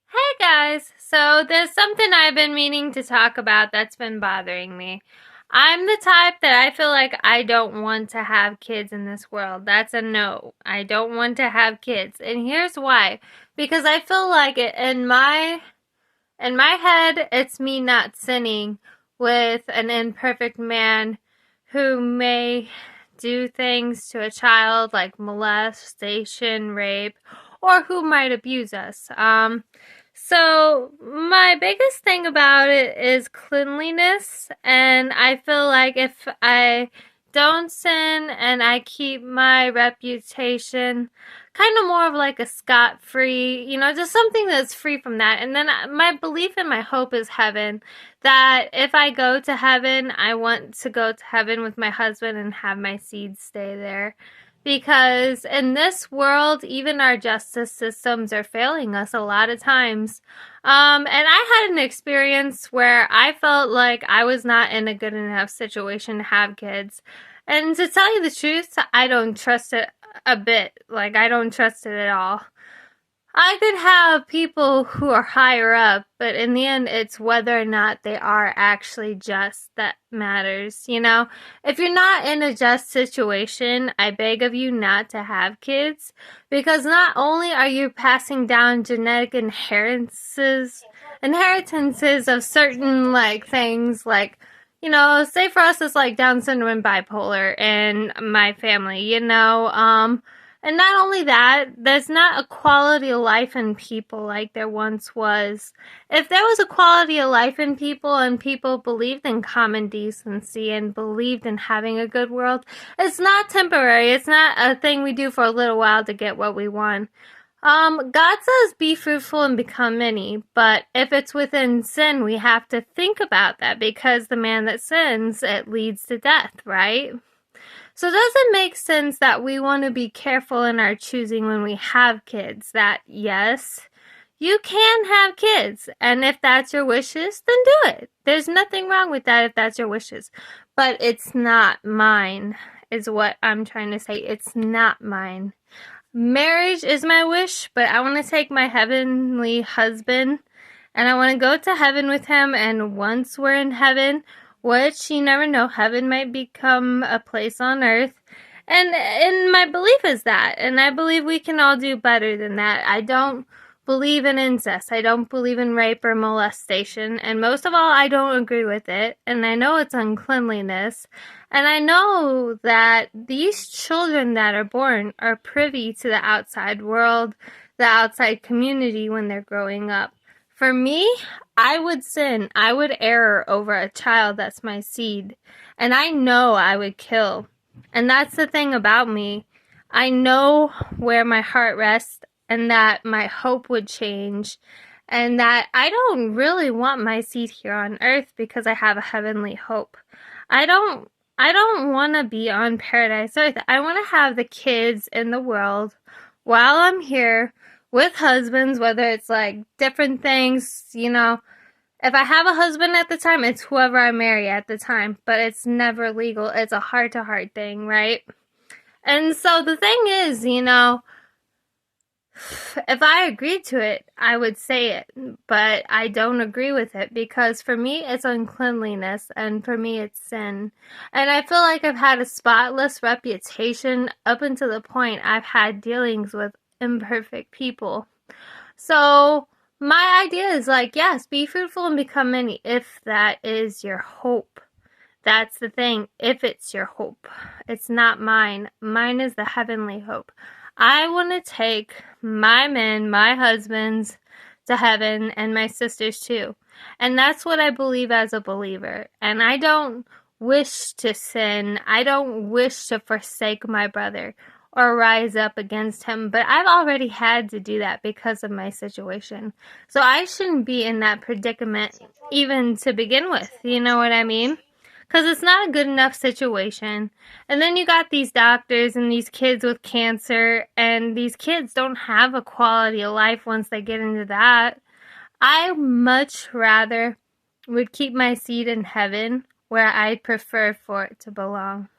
Hey guys, so there's something I've been meaning to talk about that's been bothering me. I'm the type that I feel like I don't want to have kids in this world. That's a no. I don't want to have kids. And here's why. Because I feel like in my head it's me not sinning with an imperfect man who may do things to a child like molestation, rape, or who might abuse us. So my biggest thing about it is cleanliness, and I feel like if I don't sin and I keep my reputation kind of more of like a scot-free, just something that's free from that. And then my belief and my hope is heaven, that if I go to heaven, I want to go to heaven with my husband and have my seed stay there. Because in this world, even our justice systems are failing us a lot of times. And I had an experience where I felt like I was not in a good enough situation to have kids. And to tell you the truth, I don't trust it a bit. Like, I don't trust it at all. I could have people who are higher up, but in the end, it's whether or not they are actually just that matters, If you're not in a just situation, I beg of you not to have kids, because not only are you passing down genetic inheritances of certain, like, things, like, say for us, it's like Down syndrome and bipolar in my family, and not only that, there's not a quality of life in people like there once was. If there was a quality of life in people and people believed in common decency and believed in having a good world, it's not temporary. It's not a thing we do for a little while to get what we want. God says be fruitful and become many, but if it's within sin, we have to think about that, because the man that sins, it leads to death, right? So does it make sense that we want to be careful in our choosing when we have kids? That yes, you can have kids, and if that's your wishes, then do it. There's nothing wrong with that if that's your wishes. But it's not mine, is what I'm trying to say. It's not mine. Marriage is my wish, but I want to take my heavenly husband, and I want to go to heaven with him, and once we're in heaven, which you never know, heaven might become a place on earth. And my belief is that, and I believe we can all do better than that. I don't believe in incest. I don't believe in rape or molestation, and most of all, I don't agree with it, and I know it's uncleanliness, and I know that these children that are born are privy to the outside world, the outside community when they're growing up. For me, I would sin. I would err over a child that's my seed. And I know I would kill. And that's the thing about me. I know where my heart rests, and that my hope would change. And that I don't really want my seed here on earth because I have a heavenly hope. I don't want to be on paradise earth. I want to have the kids in the world while I'm here, with husbands, whether it's like different things, If I have a husband at the time, it's whoever I marry at the time, but it's never legal. It's a heart-to-heart thing, right? And so the thing is, if I agreed to it, I would say it, but I don't agree with it, because for me, it's uncleanliness, and for me, it's sin. And I feel like I've had a spotless reputation up until the point I've had dealings with imperfect people. So my idea is like, yes, be fruitful and become many, if that is your hope. That's the thing, if it's your hope. It's not mine. Mine is the heavenly hope. I want to take my men, my husbands, to heaven, and my sisters too. And that's what I believe as a believer. And I don't wish to sin. I don't wish to forsake my brother or rise up against him, but I've already had to do that because of my situation. So I shouldn't be in that predicament even to begin with, you know what I mean? Because it's not a good enough situation. And then you got these doctors and these kids with cancer, and these kids don't have a quality of life once they get into that. I much rather would keep my seed in heaven, where I prefer for it to belong.